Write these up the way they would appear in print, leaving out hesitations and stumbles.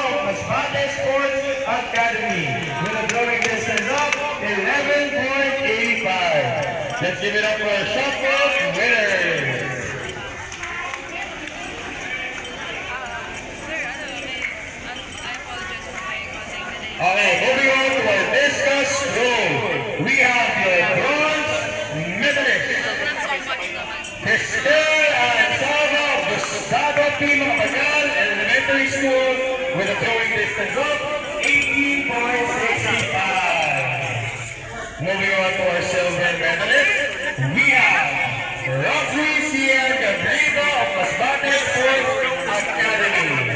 of Masbate Sports Academy with a throwing distance of 11.85. Let's give it up for our shot put winners. Okay, moving on to our discus throw. We have your bronze medalist, Cristel Alzaba Gustavo P. Macapagal Elementary School with a throwing distance of 18.65. Moving on to our silver medalist, we have Roxy Sierra Gabriela of Masbate Sports Academy.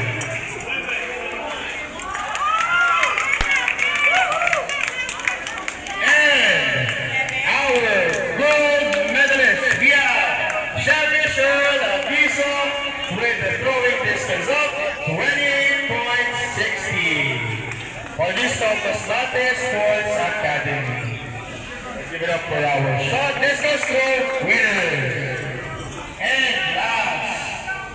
With the throwing distance of 28.60 for this of Masbate Sports Academy. Let's give it up for our shot discus throw winners. And last,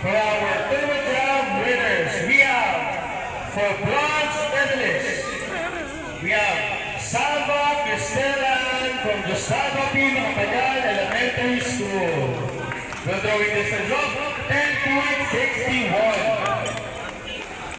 for our tournament round winners, we have for bronze medalists, we have Salva Cristelan from Gustavo P. Macapagal Elementary School. The throwing distance of 10.61.